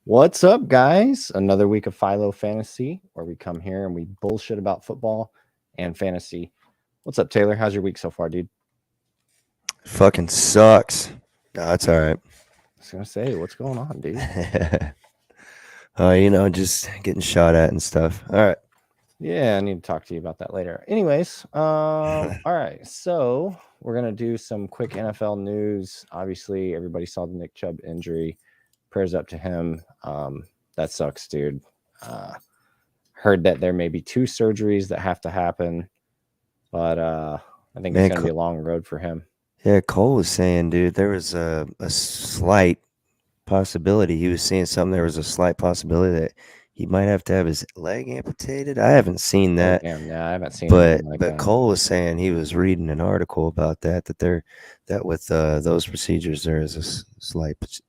What's up, guys? Another week of Philo Fantasy, where we come here and we bullshit about football and fantasy. What's up, Taylor? How's your week so far, dude? Fucking sucks. No, it's all right. I was gonna say, what's going on, dude? Just getting shot at and stuff. All right. Yeah, I need to talk to you about that later. Anyways, all right. So we're gonna do some quick NFL news. Obviously, everybody saw the Nick Chubb injury. Prayers up to him. That sucks, dude. Heard that there may be 2 surgeries that have to happen, but I think it's Man, gonna be a long road for him. yeah, Cole was saying, dude, there was a slight possibility. He was saying something. There was a slight possibility that he might have to have his leg amputated. I haven't seen Oh that, damn, yeah, I haven't seen but anything like but that. Cole was saying he was reading an article about that with those procedures there is a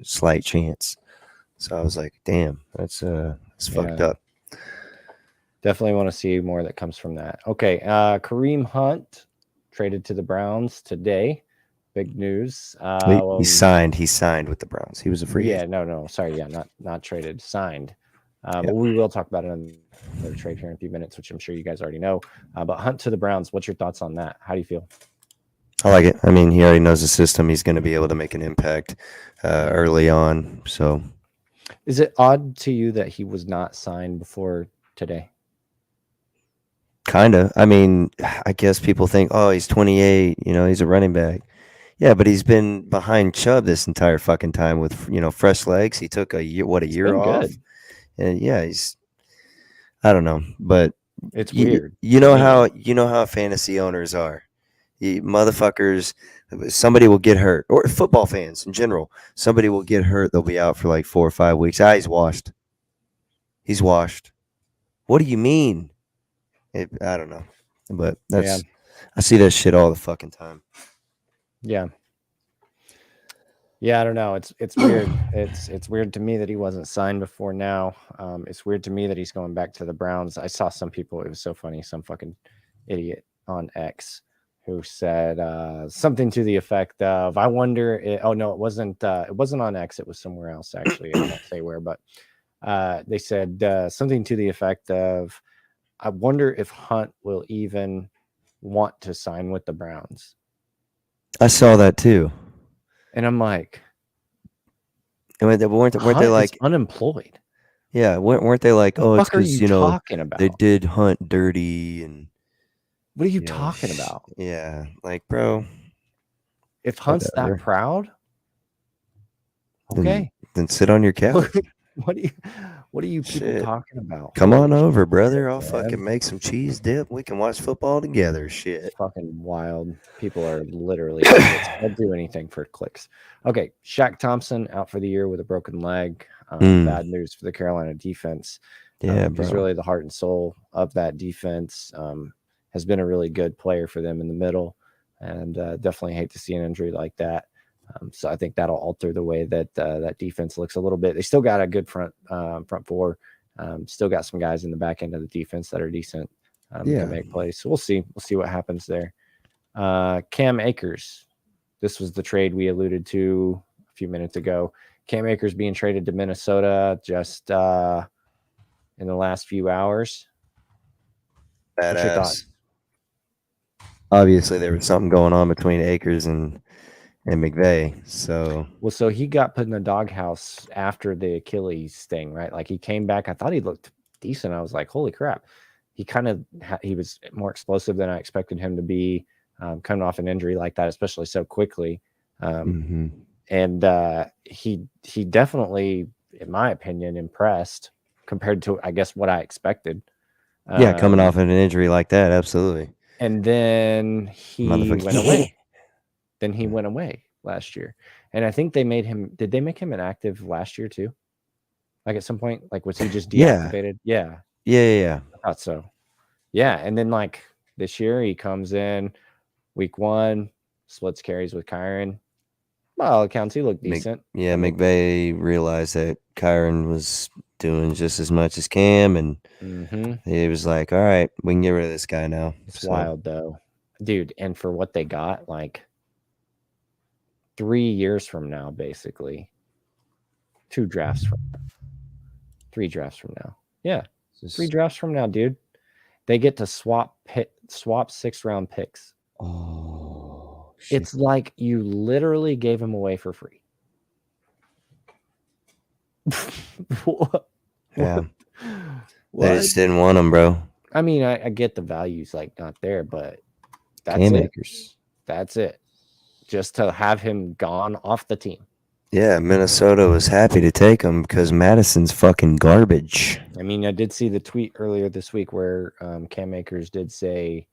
slight chance. So I was like, damn, that's fucked Yeah, up. definitely want to see more that comes from that. Okay, Kareem Hunt traded to the Browns today. Big news. He signed. He signed with the Browns. He was a free Yeah, agent. no, sorry, yeah, not traded, signed. But we will talk about another trade here in a few minutes, which I'm sure you guys already know. But Hunt to the Browns, what's your thoughts on that? How do you feel? I like it. I mean, he already knows the system. He's going to be able to make an impact early on. So, Is it odd to you that he was not signed before today? kind of. I mean, I guess people think, oh, he's 28. He's a running back. Yeah, but he's been behind Chubb this entire fucking time with fresh legs. He took a It's year been off, good. and yeah, I don't know, but It's you weird you to know me. how fantasy owners are. Motherfuckers, somebody will get hurt, or football fans in general. Somebody will get hurt. They'll be out for like 4 or 5 weeks. He's washed. He's washed. What do you mean? I don't know, but Yeah, I see that shit all the fucking time. yeah. Yeah, I don't know. It's weird. It's weird to me that he wasn't signed before now. It's weird to me that he's going back to the Browns. I saw some people. It was so funny. Some fucking idiot on X who said something to the effect of, "I wonder." Oh no, it wasn't. It wasn't on X. It was somewhere else. Actually, I won't say where, but they said something to the effect of, "I wonder if Hunt will even want to sign with the Browns." I saw that too. And I'm like, And weren't they Hunt is like, unemployed. yeah, weren't they like, The oh, it's fuck are because you talking they about? did Hunt dirty and What are you talking about? yeah, like bro, If Hunt's that whatever. proud, Then okay. sit on your What couch. what are you what are you people Shit. talking about? Come Holy on shit, over, brother. I'll man. fucking make some cheese dip. We can watch football together. It's Shit. fucking wild. People are literally idiots. They'll do anything for clicks. Okay, Shaq Thompson out for the year with a broken leg. Mm, Bad news for the Carolina defense. yeah, He's bro. really the heart and soul of that defense. Has been a really good player for them in the middle, and definitely hate to see an injury like that. So I think that'll alter the way that that defense looks a little bit. They still got a good front four. Still got some guys in the back end of the defense that are decent, can Yeah. make plays. So we'll see. We'll see what happens there. Cam Akers. This was the trade we alluded to a few minutes ago. Cam Akers being traded to Minnesota just in the last few hours. What's your thoughts? Badass. Obviously, there was something going on between Akers and McVay. So, Well, so he got put in the doghouse after the Achilles thing, right? Like he came back. I thought he looked decent. I was like, holy crap. He kind of he was more explosive than I expected him to be, coming off an injury like that, especially so quickly. Um, mhm. and he definitely, in my opinion, impressed compared to, I guess, what I expected. Yeah, coming Um, off an injury like that, absolutely. and then he went Motherfucker. away. Then he went away last year, and I think they made him. Did they make him inactive last year too? Like at some point, like was he just Yeah. deactivated? Yeah, Yeah. I thought so. Yeah, and then like this year he comes in week 1, splits carries with Kyron. By all accounts, he looked decent. I mean, McVay realized that Kyron was doing just as much as Cam, and mhm. he was like, all right, we can get rid of this guy now. It's So, wild though, dude. And for what they got, like 3 years from now, basically 2 drafts from now. 3 drafts from now. Yeah, Just- 3 drafts from now, dude. They get to swap 6th-round picks. Oh, shit. It's like you literally gave him away for free. What? Yeah. What? They just didn't want him, bro. I mean, I get the value's like not there, but that's Cam it. Akers. That's it. Just to have him gone off the team. Yeah, Minnesota was happy to take him because Madison's fucking garbage. I mean, I did see the tweet earlier this week where Cam Akers did say,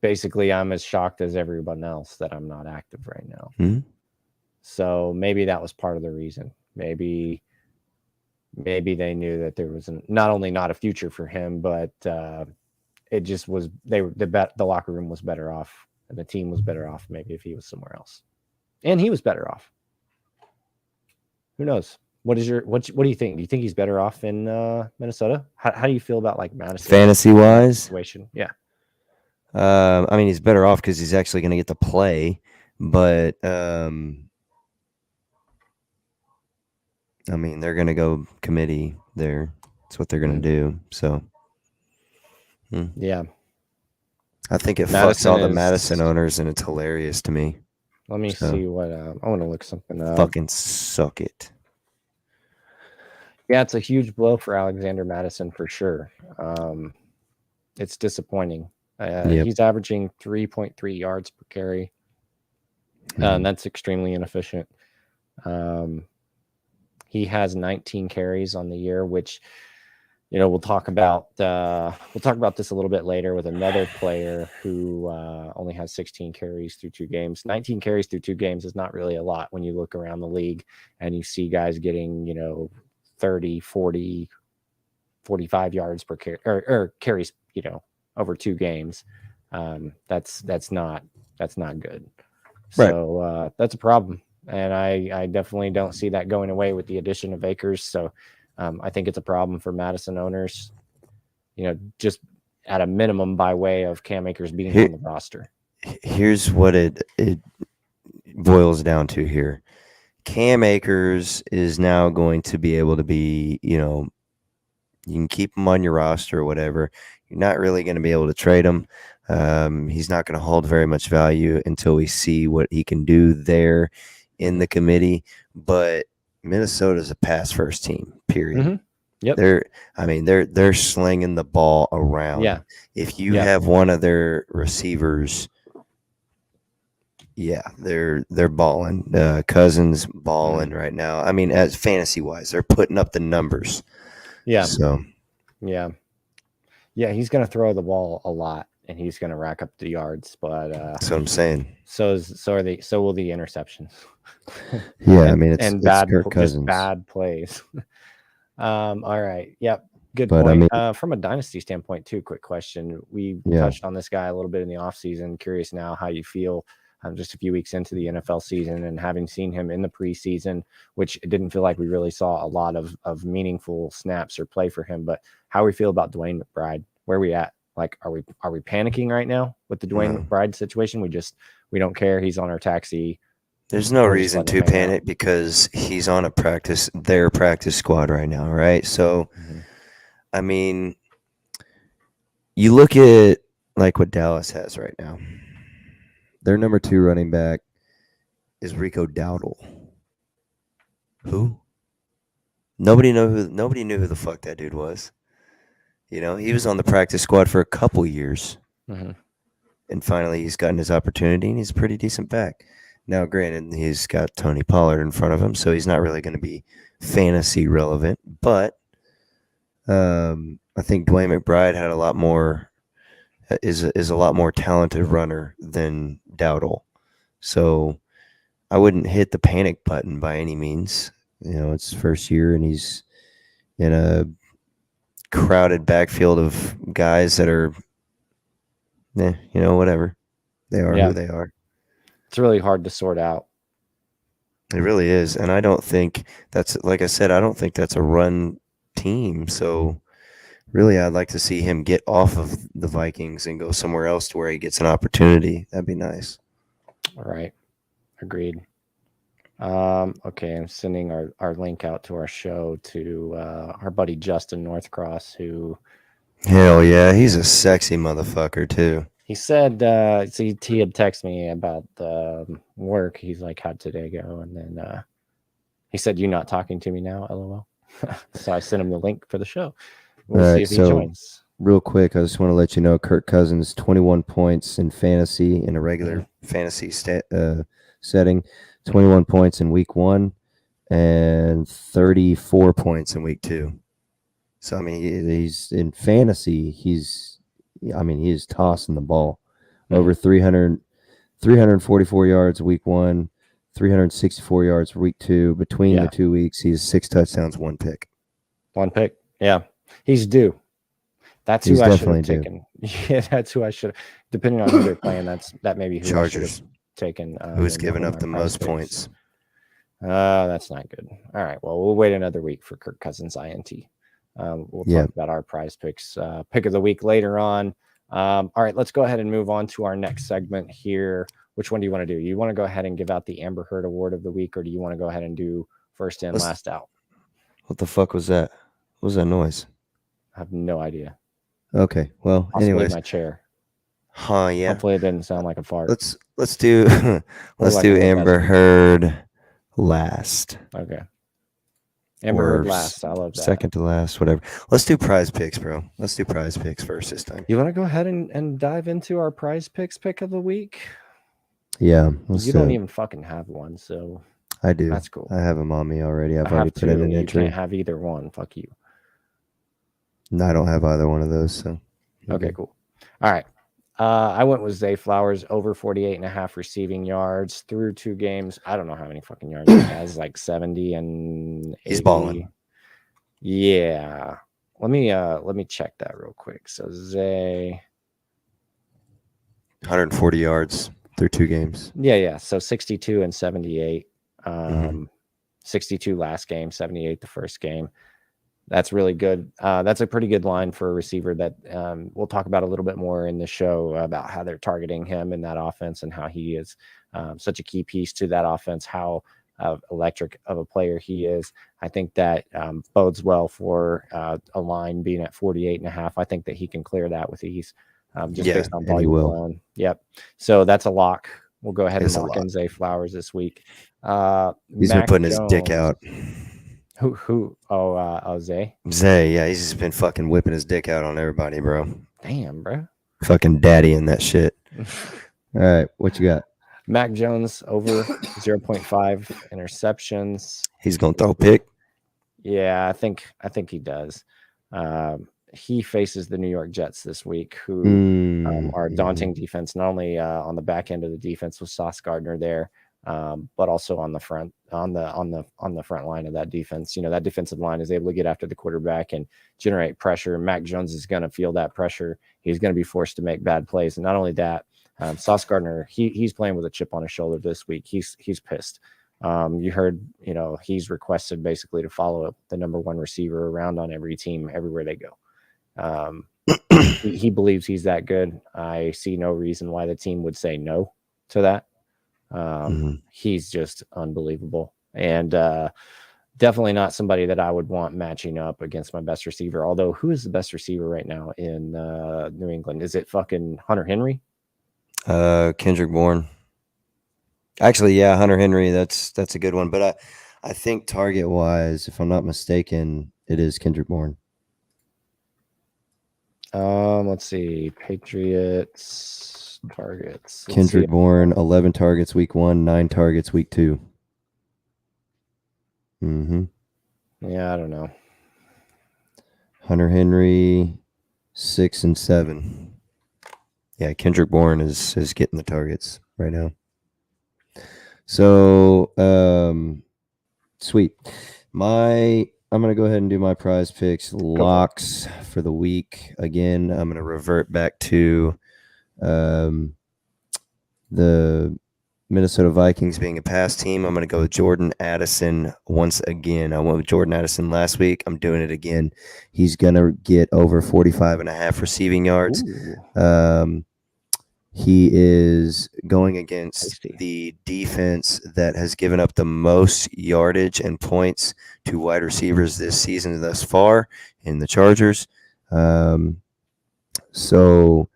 basically, I'm as shocked as everyone else that I'm not active right now. Hmm? So maybe that was part of the reason. Maybe they knew that there was not only not a future for him, but it just was the locker room was better off, and the team was better off maybe if he was somewhere else, and he was better off. Who knows? What do you think? Do you think he's better off in Minnesota? How do you feel about like Madison Fantasy wise, situation? Yeah. I mean, he's better off because he's actually going to get to play. But I mean, they're going to go committee there. That's what they're going to do. So, Yeah. I think it Madison fucks all the is- Madison owners, and it's hilarious to me. Let me So- see what I want to look something up. Fucking suck it. Yeah, it's a huge blow for Alexander Madison for sure. It's disappointing. Yep. He's averaging 3.3 yards per carry. And that's extremely inefficient. He has 19 carries on the year, which, you know, we'll talk about this a little bit later with another player who only has 16 carries through 2 games. 19 carries through 2 games is not really a lot when you look around the league and you see guys getting, you know, 30, 40, 45 yards per carry or carries, you know, over 2 games. That's not good. Right. So that's a problem. And I definitely don't see that going away with the addition of Akers. So I think it's a problem for Madison owners, you know, just at a minimum by way of Cam Akers being on the roster. Here's what it boils down to here. Cam Akers is now going to be able to be, you know, you can keep him on your roster or whatever. You're not really going to be able to trade him. He's not going to hold very much value until we see what he can do there in the committee. But Minnesota's a pass first team, period. Mhm. Yep. They're slinging the ball around. Yeah. If you Yeah. have one of their receivers, yeah, they're balling. Cousins balling right now. I mean, as fantasy wise, they're putting up the numbers. Yeah. So Yeah. Yeah. He's going to throw the ball a lot and he's going to rack up the yards, but that's what I'm saying. so will the interceptions. Yeah, and, I mean, it's bad, Kirk just Cousins. bad plays. All right. Yep. Good But, I point. mean- From a dynasty standpoint, too, quick question. We Yeah. touched on this guy a little bit in the offseason. Curious now how you feel just a few weeks into the NFL season and having seen him in the preseason, which it didn't feel like we really saw a lot of meaningful snaps or play for him. But how we feel about Dwayne McBride? Where are we at? Like, are we panicking right now with the Dwayne No. McBride situation? We don't care. He's on our taxi. There's no Or just reason let to him hang out. panic because he's on their practice squad right now, right? So, I mean, you look at like what Dallas has right now. Their number 2 running back is Rico Dowdle. Who? Nobody knew who the fuck that dude was. You know, he was on the practice squad for a couple years, Mhm. and finally he's gotten his opportunity, and he's a pretty decent back. Now, granted, he's got Tony Pollard in front of him, so he's not really going to be fantasy relevant. But I think Dwayne McBride had a lot more is a lot more talented runner than Dowdle. So I wouldn't hit the panic button by any means. You know, it's his first year, and he's in a crowded backfield of guys that are, you know, whatever. They are Yeah. who they are. It's really hard to sort out. It really is. And I don't think that's, like I said, I don't think that's a run team. So really, I'd like to see him get off of the Vikings and go somewhere else to where he gets an opportunity. That'd be nice. All right. Agreed. Okay, I'm sending our link out to our show to our buddy Justin Northcross, who Hell yeah, he's a sexy motherfucker too. he said so he had texted me about work. He's like, "How'd today go?" And then he said, "You not talking to me now?" LOL. So I sent him the link for the show. We'll All see right, if he so joins. real quick, I just want to let you know Kirk Cousins 21 points in fantasy in a regular fantasy setting, 21 points in week 1 and 34 points in week 2. So I mean, he's in fantasy, he is tossing the ball. Over 344 yards week 1, 364 yards week 2. Between the 2 weeks, he's 6 touchdowns, 1 pick. 1 pick. Yeah. He's due. That's He's who I should have definitely due. taken. Yeah, that's who I should have. Depending on who they're playing, that may be who I should Chargers, have taken. who's in given my up the prize most picks. points. That's not good. All right. Well, we'll wait another week for Kirk Cousins INT. We'll talk about our prize picks, pick of the week later on. All right, let's go ahead and move on to our next segment here. Which one do you want to do? You want to go ahead and give out the Amber Heard Award of the week, or do you want to go ahead and do first in, last out? What the fuck was that? What was that noise? I have no idea. Okay. Well, anyways, my chair. Yeah. Hopefully it didn't sound like a fart. Let's do Amber Heard last. Okay. Amber Heard last. I love that. Second to last, whatever. Let's do prize picks, bro. Let's do prize picks first this time. You want to go ahead and dive into our prize picks pick of the week? Yeah. You don't even fucking have one, so I do. That's cool. I have them on me already. I've already put in an entry. You can't have either one. Fuck you. No, I don't have either one of those. So okay, cool. All right. I went with Zay Flowers over 48.5 receiving yards through 2 games. I don't know how many fucking yards he has, like 70 and 80. He's balling. Yeah. Let me check that real quick. So Zay 140 yards through 2 games. Yeah. So 62 and 78. 62 last game, 78 the first game. That's really good. That's a pretty good line for a receiver that we'll talk about a little bit more in the show about how they're targeting him in that offense and how he is such a key piece to that offense, how electric of a player he is. I think that bodes well for a line being at 48.5. I think that he can clear that with ease based on volume alone. Yep. So that's a lock. We'll go ahead and lock in Zay Flowers this week. He's been putting his dick out. Who? Oh, Zay? Zay, yeah, he's just been fucking whipping his dick out on everybody, bro. Damn, bro. Fucking daddy in that shit. All right, what you got? Mac Jones over 0.5 interceptions. He's gonna throw a pick. Yeah, I think he does. He faces the New York Jets this week, who are a daunting defense, not only on the back end of the defense with Sauce Gardner there, but also on the front line of that defense. That defensive line is able to get after the quarterback and generate pressure. Mac Jones is going to feel that pressure. He's going to be forced to make bad plays. And not only that, Sauce Gardner, he's playing with a chip on his shoulder this week. He's pissed. You heard, he's requested basically to follow the number 1 receiver around on every team, everywhere they go. He believes he's that good. I see no reason why the team would say no to that. He's just unbelievable, and definitely not somebody that I would want matching up against my best receiver. Although, who is the best receiver right now in New England? Is it fucking Hunter Henry? Kendrick Bourne. Actually, yeah, Hunter Henry. That's a good one. But I think target wise, if I'm not mistaken, it is Kendrick Bourne. Let's see, Patriots targets. Kendrick Bourne, 11 targets week 1, 9 targets week 2. Yeah, I don't know. Hunter Henry, 6 and 7. Yeah, Kendrick Bourne is getting the targets right now. So, sweet. I'm going to go ahead and do my prize picks locks for the week. Again, I'm going to revert back to the Minnesota Vikings being a pass team. I'm going to go with Jordan Addison once again. I went with Jordan Addison last week. I'm doing it again. He's going to get over 45.5 receiving yards. He is going against Tasty. the defense that has given up the most yardage and points to wide receivers this season thus far in the Chargers. So,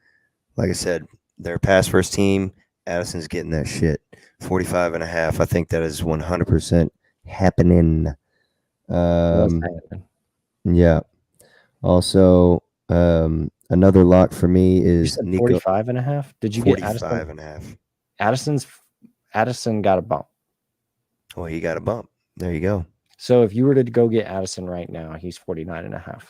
like I said, they're a pass first team. Addison's getting that shit. 45.5. I think that is 100% happening. What's Um, happening? yeah. Also, another lock for me You is said Nico. 45.5? Did you get 45.5. Addison got a bump. Well, he got a bump. There you go. So if you were to go get Addison right now, he's 49.5.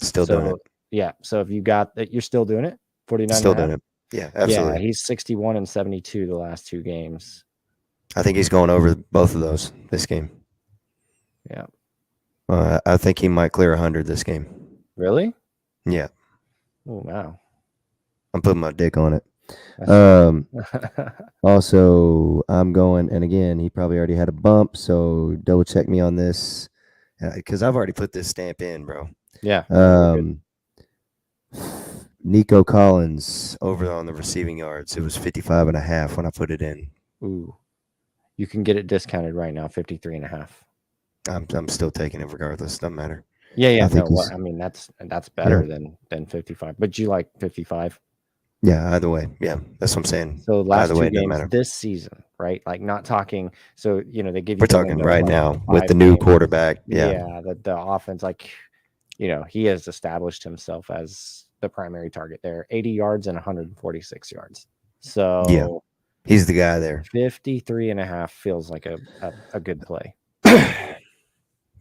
Still doing it. Yeah. So if you got that, you're still doing it. 49. Still doing it. Yeah, absolutely. Yeah, he's 61 and 72 the last 2 games. I think he's going over both of those this game. Yeah. I think he might clear 100 this game. Really? Yeah, Oh wow. I'm putting my dick on it. That's- Also, I'm going, and again, he probably already had a bump, so double check me on this because I've already put this stamp in, bro. yeah. you're good. Nico Collins over on the receiving yards. It was 55.5 when I put it in. Ooh. You can get it discounted right now, 53.5. I'm still taking it regardless. Doesn't matter. Yeah. I think No, he's- I mean that's better than 55. But you like 55? Yeah, either way. Yeah, that's what I'm saying. So last Either way, 2 it doesn't games matter. this season, right? Like not talking. So they give you. We're the talking window, right like, now the with 5 the new games. quarterback. Yeah. Yeah, the offense, like, he has established himself as the primary target there. 80 yards and 146 yards. So He's the guy there. 53.5 feels like a good play.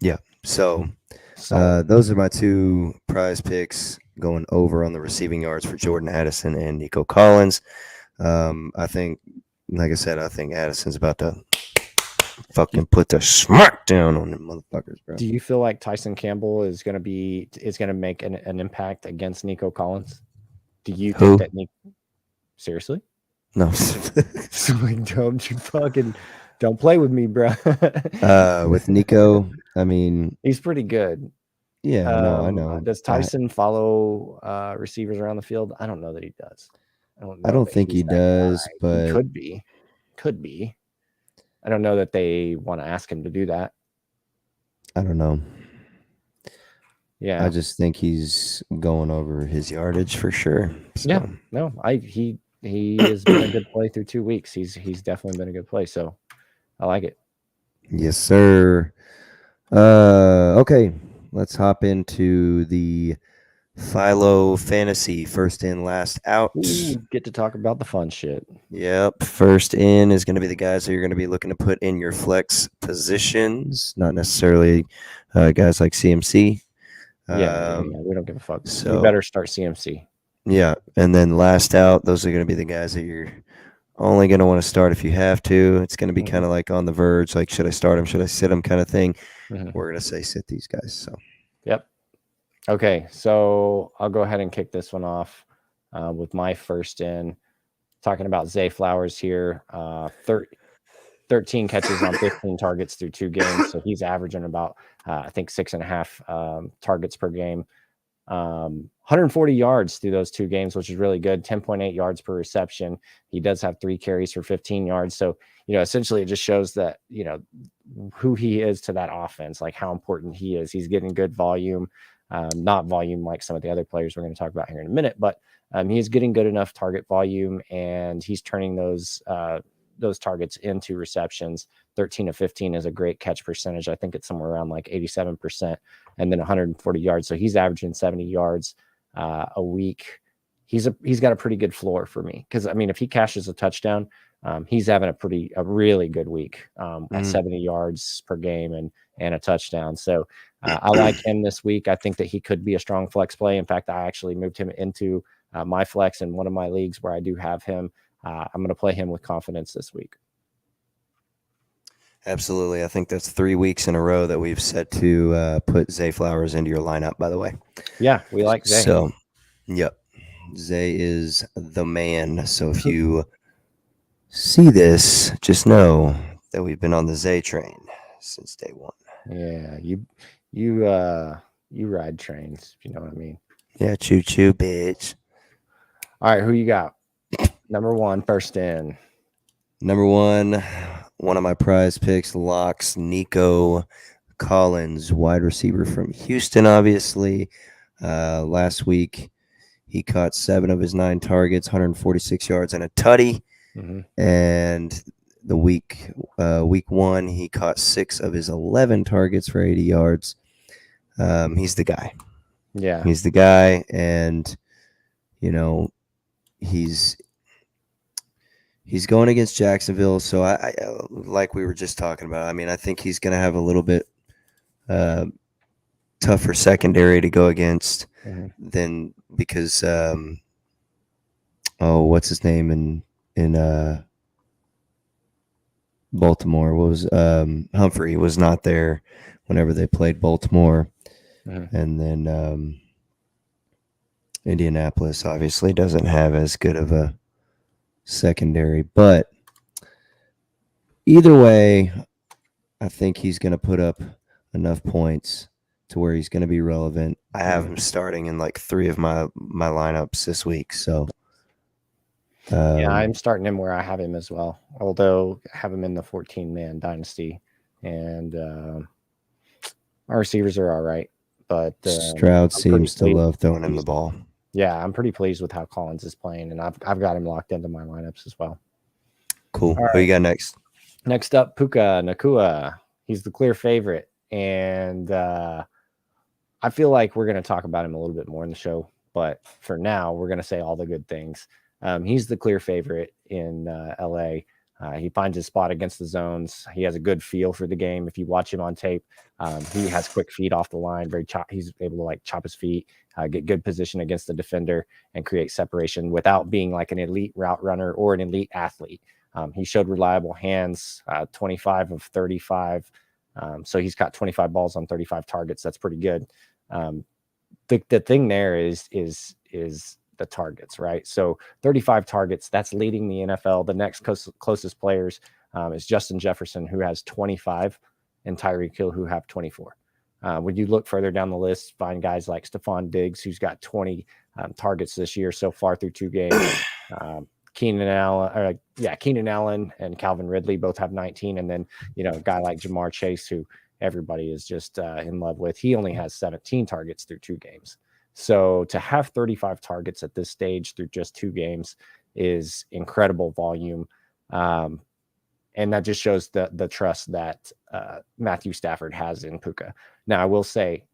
Yeah. So So those are my 2 prize picks going over on the receiving yards for Jordan Addison and Nico Collins. I think, like I said, I think Addison's about to fucking put the smack down on them motherfuckers, bro. do you feel like Tyson Campbell is going to make an impact against Nico Collins? Do you Who? think that seriously? No. So like, don't play with me, bro. With Nico, I mean, He's pretty good. yeah, no, I know. Does Tyson follow receivers around the field? I don't know that he does. I don't that think he's he that does, guy. but He could be. I don't know that they want to ask him to do that. I don't know. Yeah. I just think he's going over his yardage for sure. So. Yeah. No, he has been a good play through 2 weeks. He's definitely been a good play. So I like it. Yes, sir. Okay, let's hop into the Philo Fantasy first in, last out. Ooh, get to talk about the fun shit. Yep, first in is going to be the guys that you're going to be looking to put in your flex positions, not necessarily guys like CMC. Yeah, we don't give a fuck. So we better start CMC. Yeah, and then last out, those are going to be the guys that you're only going to want to start if you have to. It's going to be kind of like on the verge, like should I start him, should I sit him kind of thing. We're going to say sit these guys. So, yep. Okay, so I'll go ahead and kick this one off with my first in. Talking about Zay Flowers here, 13 catches on 15 targets through 2 games. So he's averaging about, I think, 6.5 targets per game. 140 yards through those 2 games, which is really good. 10.8 yards per reception. He does have 3 carries for 15 yards. So, essentially it just shows that, who he is to that offense, like how important he is. He's getting good volume, not volume like some of the other players we're going to talk about here in a minute, but he's getting good enough target volume, and he's turning those targets into receptions. 13 of 15 is a great catch percentage. I think it's somewhere around like 87%, and then 140 yards. So he's averaging 70 yards a week. He's got a pretty good floor for me, because I mean, if he cashes a touchdown, he's having a really good week at 70 yards per game and a touchdown. So I like him this week. I think that he could be a strong flex play. In fact, I actually moved him into my flex in one of my leagues where I do have him. I'm going to play him with confidence this week. Absolutely. I think that's 3 weeks in a row that we've set to put Zay Flowers into your lineup, by the way. Yeah, we like Zay. So, yep. Zay is the man. So if you see this, just know that we've been on the Zay train since day one. Yeah, you ride trains, if you know what I mean. Yeah, choo choo, bitch. All right, who you got? Number one, first in. Number one of my prize picks, locks, Nico Collins, wide receiver from Houston, obviously. Last week, he caught 7 of his 9 targets, 146 yards and a tutty. Mm-hmm. And the week 1, he caught 6 of his 11 targets for 80 yards. He's the guy. Yeah. He's the guy, and he's going against Jacksonville. So I like we were just talking about. I mean, I think he's going to have a little bit tougher secondary to go against than because what's his name in Baltimore was Humphrey was not there whenever they played Baltimore, and then Indianapolis obviously doesn't have as good of a secondary, but either way, I think he's going to put up enough points to where he's going to be relevant. I have him starting in like 3 of my lineups this week, so yeah, I'm starting him where I have him as well. Although I have him in the 14-man dynasty, and our receivers are all right, but Stroud seems to love throwing him the ball. Yeah, I'm pretty pleased with how Collins is playing, and I've got him locked into my lineups as well. Cool. Who you got next? Next up, Puka Nacua. He's the clear favorite, and I feel like we're going to talk about him a little bit more in the show, but for now, we're going to say all the good things. He's the clear favorite in LA. He finds his spot against the zones. He has a good feel for the game. If you watch him on tape, he has quick feet off the line. He's able to like chop his feet, get good position against the defender, and create separation without being like an elite route runner or an elite athlete. He showed reliable hands, 25 of 35. So he's got 25 balls on 35 targets. That's pretty good. The thing there is the targets, right? So 35 targets, that's leading the NFL. The next closest players is Justin Jefferson, who has 25, and Tyreek Hill, who have 24. When you look further down the list, find guys like Stephon Diggs, who's got 20 targets this year so far through 2 games. Keenan Allen and Calvin Ridley both have 19, and then a guy like Jamar Chase, who everybody is just in love with, he only has 17 targets through 2 games. So to have 35 targets at this stage through just 2 games is incredible volume. And that just shows the trust that Matthew Stafford has in Puka. Now, I will say,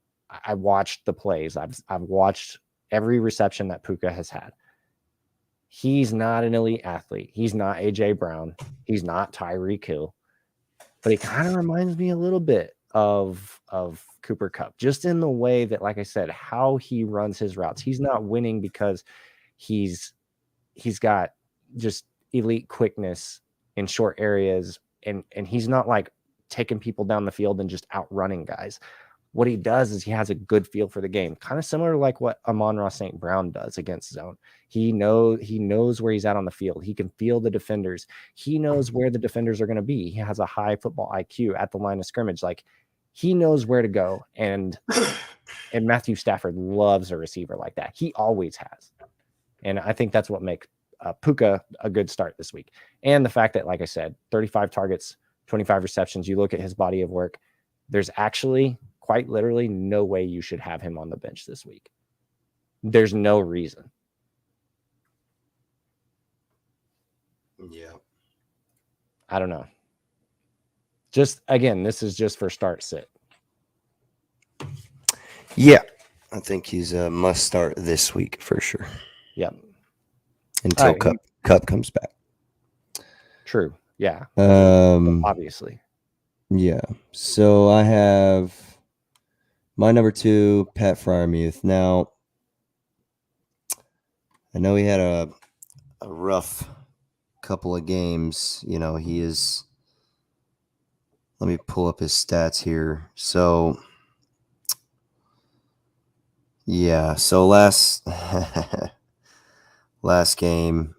I watched the plays. I've watched every reception that Puka has had. He's not an elite athlete. He's not A.J. Brown. He's not Tyreek Hill. But he kind of reminds me a little bit of Cooper Kupp, just in the way that, like I said, how he runs his routes. He's not winning because he's got just elite quickness in short areas, and he's not like taking people down the field and just outrunning guys. What he does is he has a good feel for the game, kind of similar to like what Amon-Ra St. Brown does against zone. He knows where he's at on the field. He can feel the defenders. He knows where the defenders are going to be. He has a high football IQ at the line of scrimmage. Like, he knows where to go, and Matthew Stafford loves a receiver like that. He always has, and I think that's what makes Puka a good start this week. And the fact that, like I said, 35 targets, 25 receptions. You look at his body of work. There's actually quite literally no way you should have him on the bench this week. There's no reason. Yeah. I don't know. Just, again, this is just for start sit. Yeah. I think he's a must start this week for sure. Yep. Until Kupp comes back. True. Yeah. Obviously. Yeah. So I have my number 2, Pat Freiermuth. Now, I know he had a rough couple of games. He is. Let me pull up his stats here. So, yeah. So last game,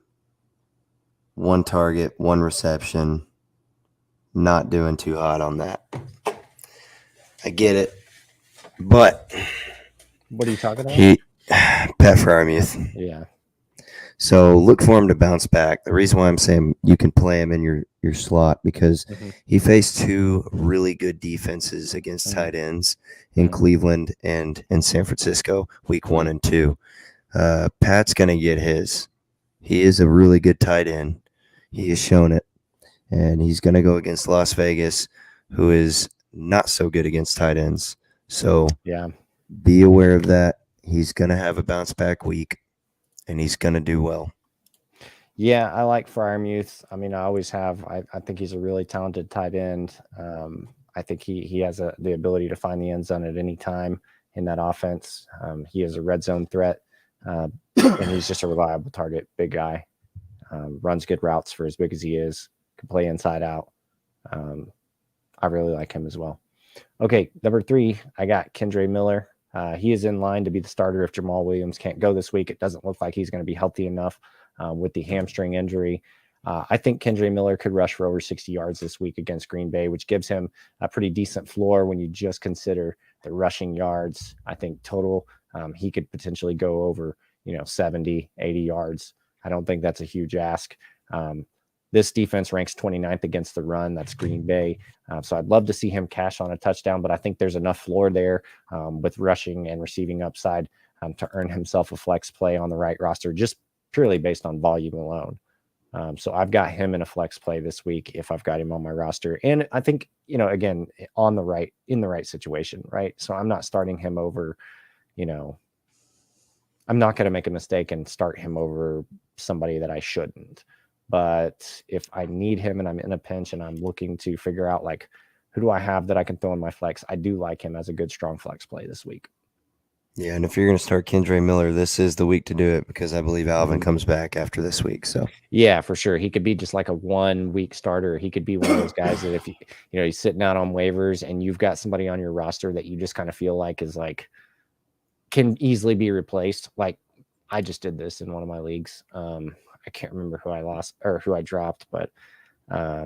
1 target, 1 reception. Not doing too hot on that. I get it. But what are you talking about? Pat Freiermuth. Yeah. So look for him to bounce back. The reason why I'm saying you can play him in your slot because Mhm. he faced two really good defenses against Mhm. tight ends in Mhm. Cleveland and in San Francisco, week 1 Mhm. and 2. Pat's going to get his. He is a really good tight end. He has shown it. And he's going to go against Las Vegas, who is not so good against tight ends. So Yeah. be aware of that. He's going to have a bounce back week, and he's going to do well. Yeah, I like Fryermuth. I mean, I always have. I think he's a really talented tight end. I think he has the ability to find the end zone at any time in that offense. He is a red zone threat, and he's just a reliable target. Big guy, runs good routes for as big as he is. Can play inside out. I really like him as well. Okay, number 3, I got Kendre Miller. He is in line to be the starter if Jamal Williams can't go this week. It doesn't look like he's going to be healthy enough with the hamstring injury. I think Kendre Miller could rush for over 60 yards this week against Green Bay, which gives him a pretty decent floor when you just consider the rushing yards. I think total, he could potentially go over, 70, 80 yards. I don't think that's a huge ask. This defense ranks 29th against the run. That's Green Bay. So I'd love to see him cash on a touchdown, but I think there's enough floor there with rushing and receiving upside to earn himself a flex play on the right roster, just purely based on volume alone. So I've got him in a flex play this week if I've got him on my roster. And I think, again, in the right situation, right? So I'm not starting him over, I'm not going to make a mistake and start him over somebody that I shouldn't. But if I need him and I'm in a pinch and I'm looking to figure out like who do I have that I can throw in my flex, I do like him as a good strong flex play this week. Yeah, and if you're going to start Kendre Miller, this is the week to do it because I believe Alvin comes back after this week. So yeah, for sure, he could be just like a 1 week starter. He could be one of those guys that if he's sitting out on waivers and you've got somebody on your roster that you just kind of feel like is like can easily be replaced. Like I just did this in one of my leagues. I can't remember who I lost or who I dropped, but I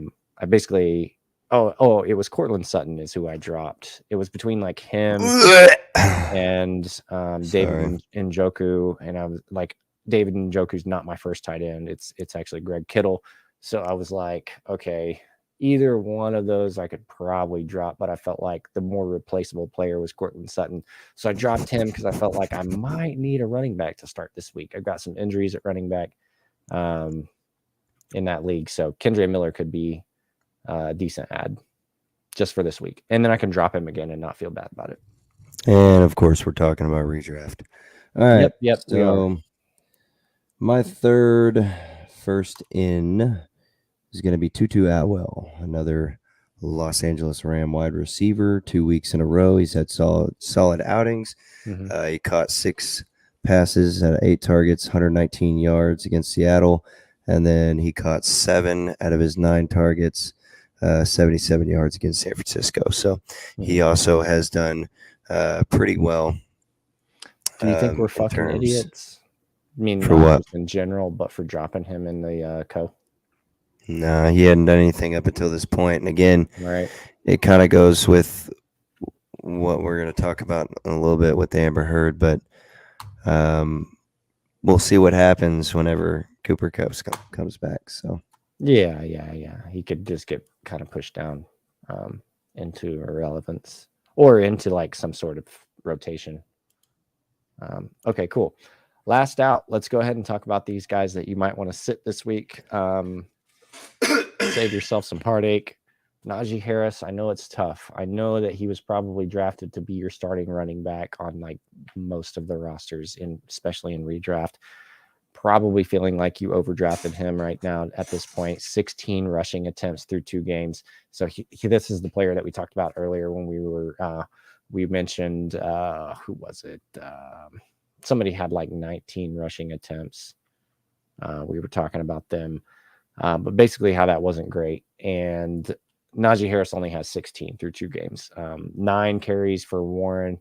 basically it was Cortland Sutton is who I dropped. It was between like him and David Njoku, and I was like, David Njoku's not my first tight end. It's actually Greg Kittle. So I was like, okay, either one of those I could probably drop, but I felt like the more replaceable player was Cortland Sutton. So I dropped him because I felt like I might need a running back to start this week. I've got some injuries at running back in that league. So Kendre Miller could be a decent ad just for this week. And then I can drop him again and not feel bad about it. And of course, we're talking about redraft. All right. Yep, we are. My third first in is going to be Tutu Atwell, another Los Angeles Ram wide receiver. 2 weeks in a row, he's had solid outings. Mm-hmm. He caught 6 passes at 8 targets, 119 yards against Seattle, and then he caught 7 out of his 9 targets, 77 yards against San Francisco. So he also has done pretty well. Do you think we're fucking idiots? I mean, for not what? just in general, but for dropping him in the co. No, he hadn't done anything up until this point. And again, Right. It kind of goes with what we're going to talk about in a little bit with Amber Heard, but we'll see what happens whenever Cooper Kupp comes back. So Yeah. He could just get kind of pushed down into irrelevance or into like some sort of rotation. Okay, cool. Last out. Let's go ahead and talk about these guys that you might want to sit this week. Save yourself some heartache. Najee Harris, I know it's tough. I know that he was probably drafted to be your starting running back on like most of the rosters, especially in redraft. Probably feeling like you overdrafted him right now at this point. 16 rushing attempts through 2 games. So this is the player that we talked about earlier when we mentioned who was it? Somebody had like 19 rushing attempts. We were talking about them. But basically how that wasn't great. And Najee Harris only has 16 through 2 games, 9 carries for Warren.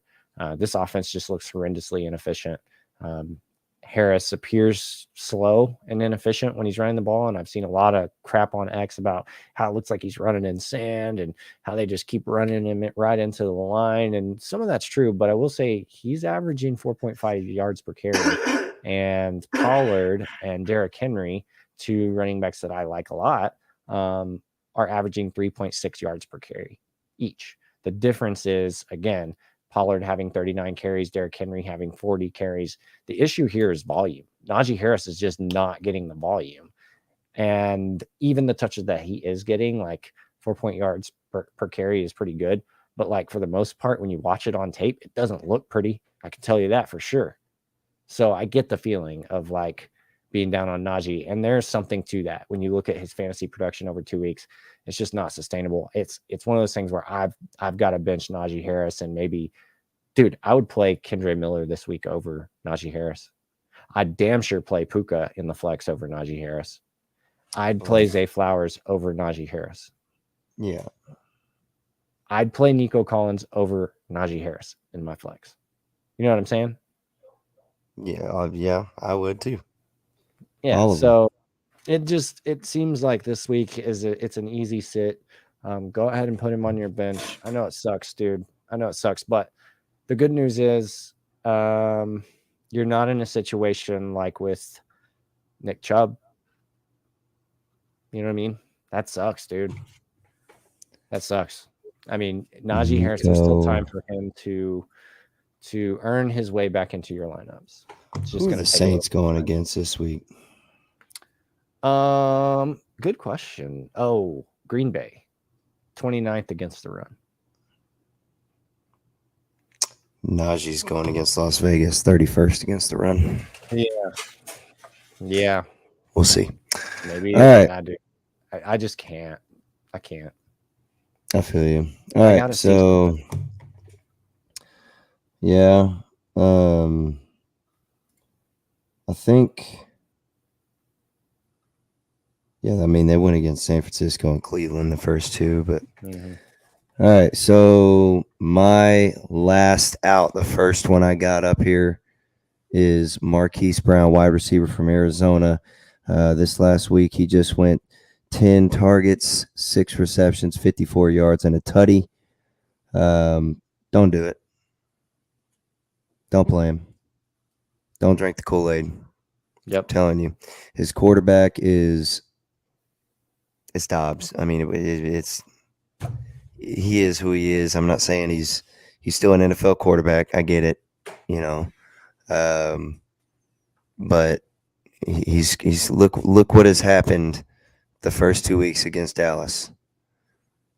This offense just looks horrendously inefficient. Harris appears slow and inefficient when he's running the ball. And I've seen a lot of crap on X about how it looks like he's running in sand and how they just keep running him right into the line. And some of that's true, but I will say he's averaging 4.5 yards per carry and Pollard and Derrick Henry, two running backs that I like a lot, are averaging 3.6 yards per carry each. The difference is, again, Pollard having 39 carries, Derrick Henry having 40 carries. The issue here is volume. Najee Harris is just not getting the volume. And even the touches that he is getting, like 4 yards per carry is pretty good. But like for the most part, when you watch it on tape, it doesn't look pretty. I can tell you that for sure. So I get the feeling of like being down on Najee, and there's something to that. When you look at his fantasy production over 2 weeks, it's just not sustainable. It's one of those things where I've got to bench Najee Harris, and maybe, dude, I would play Kendre Miller this week over Najee Harris. I'd damn sure play Puka in the flex over Najee Harris. I'd play Zay Flowers over Najee Harris. Yeah. I'd play Nico Collins over Najee Harris in my flex. You know what I'm saying? Yeah, I would too. Yeah, so it seems like this week it's an easy sit. Go ahead and put him on your bench. I know it sucks, dude. I know it sucks, but the good news is you're not in a situation like with Nick Chubb. You know what I mean? That sucks, dude. That sucks. I mean, Najee Harris, there's still time for him to earn his way back into your lineups. It's just Who are the Saints going against this week? Good question. Oh, Green Bay, 29th against the run. Najee's going against Las Vegas, 31st against the run. Yeah. We'll see. Maybe. All right. I do. I just can't. I can't. I feel you. All right. So, yeah. I think. Yeah, I mean, they went against San Francisco and Cleveland the first two, but. All right, so my last out, the first one I got up here is Marquise Brown, wide receiver from Arizona. This last week, he just went 10 targets, 6 receptions, 54 yards, and a tutty. Don't do it. Don't play him. Don't drink the Kool-Aid. Yep. I'm telling you. His quarterback it's Dobbs. I mean, he is who he is. I'm not saying he's still an NFL quarterback. I get it, you know. But he's look what has happened the first 2 weeks against Dallas.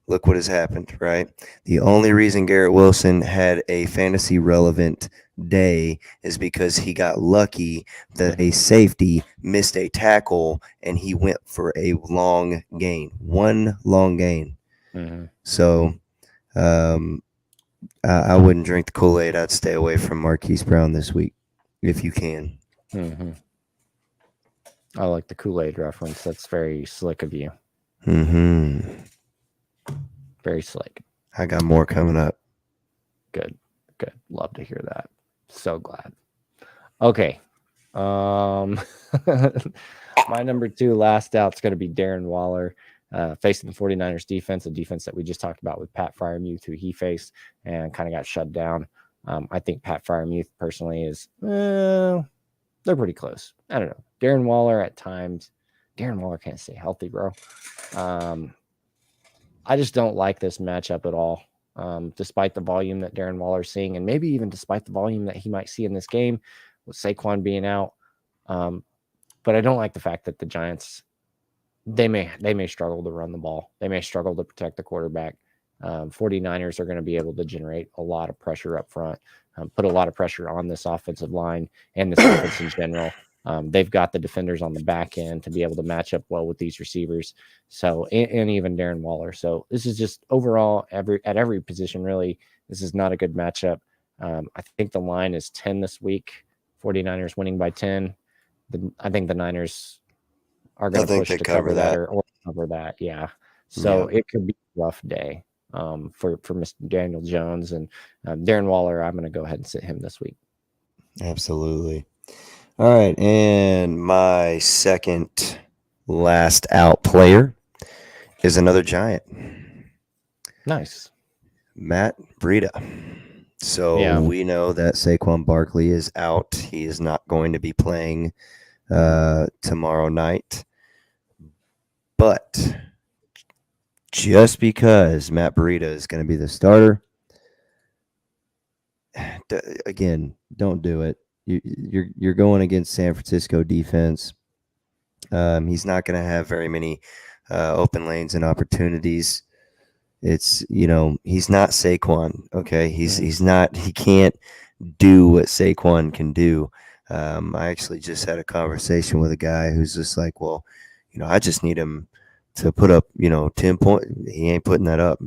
Look what has happened, right? The only reason Garrett Wilson had a fantasy relevant day is because he got lucky that a safety missed a tackle and he went for a long gain, one long gain. Mm-hmm. So I wouldn't drink the Kool-Aid. I'd stay away from Marquise Brown this week if you can. Mm-hmm. I like the Kool-Aid reference. That's very slick of you. Mm-hmm. Very slick. I got more coming up. Good. Love to hear that. So glad. Okay. My number 2 last out is going to be Darren Waller. Facing the 49ers defense, a defense that we just talked about with Pat Freiermuth, who he faced and kind of got shut down. I think Pat Freiermuth personally is, they're pretty close. I don't know. Darren Waller at times, Darren Waller can't stay healthy, bro. I just don't like this matchup at all, despite the volume that Darren Waller's seeing, and maybe even despite the volume that he might see in this game with Saquon being out. But I don't like the fact that the Giants, they may struggle to run the ball. They may struggle to protect the quarterback. 49ers are going to be able to generate a lot of pressure up front, put a lot of pressure on this offensive line and this offense in general. They've got the defenders on the back end to be able to match up well with these receivers. So, and even Darren Waller. So this is just overall at every position, really, this is not a good matchup. I think the line is 10 this week. 49ers winning by 10. I think the Niners are going to push to cover that or cover that. Yeah. So it could be a rough day for Mr. Daniel Jones and Darren Waller. I'm going to go ahead and sit him this week. Absolutely. All right. And my second last out player is another Giant. Nice. Matt Breida. So Yeah. we know that Saquon Barkley is out. He is not going to be playing tomorrow night. But just because Matt Breida is going to be the starter, again, don't do it. You're going against San Francisco defense. He's not going to have very many open lanes and opportunities. It's he's not Saquon. Okay, he's not. He can't do what Saquon can do. I actually just had a conversation with a guy who's just like, well, I just need him to put up 10 points. He ain't putting that up.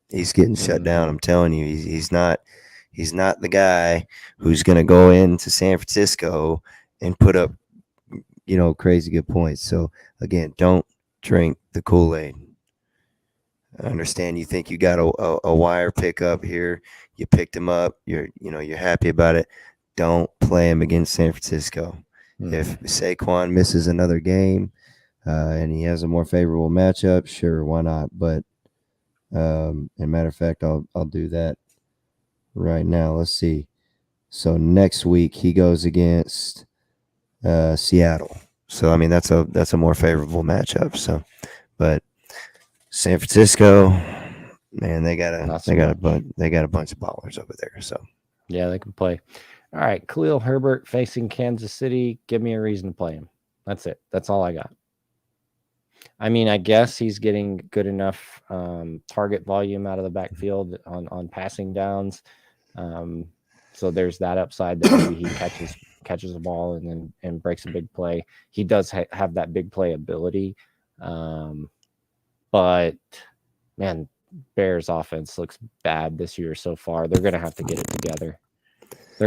He's getting shut down. I'm telling you, he's not. He's not the guy who's going to go into San Francisco and put up crazy good points. So again, don't drink the Kool-Aid. I understand you think you got a wire pickup here. You picked him up. You're happy about it. Don't play him against San Francisco. If Saquon misses another game and he has a more favorable matchup, sure, why not? But matter of fact, I'll do that right now. Let's see. So next week he goes against Seattle. So I mean that's a more favorable matchup. So, but San Francisco, man, they got a bunch of ballers over there. So yeah, they can play. All right, Khalil Herbert facing Kansas City. Give me a reason to play him. That's it. That's all I got. I mean, I guess he's getting good enough target volume out of the backfield on passing downs. So there's that upside that maybe he catches the ball and breaks a big play. He does have that big play ability. But man, Bears offense looks bad this year so far. They're going to have to get it together. I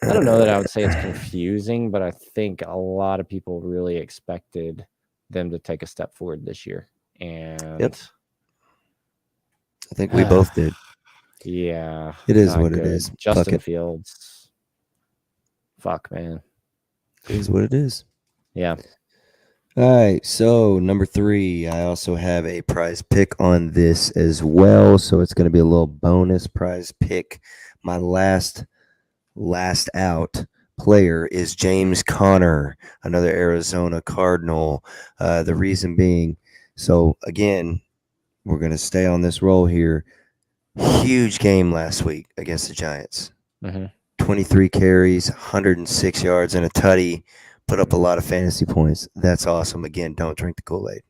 don't know that I would say it's confusing, but I think a lot of people really expected them to take a step forward this year. And yep. I think we both did. Yeah. It is what it is. Justin Fields. Fuck, man. It is what it is. Yeah. All right, so number 3, I also have a prize pick on this as well. So it's going to be a little bonus prize pick. My last out player is James Conner, another Arizona Cardinal. The reason being, so again, we're going to stay on this roll here. Huge game last week against the Giants. 23 carries, 106 yards, and a tutty. Put up a lot of fantasy points. That's awesome. Again, don't drink the Kool-Aid.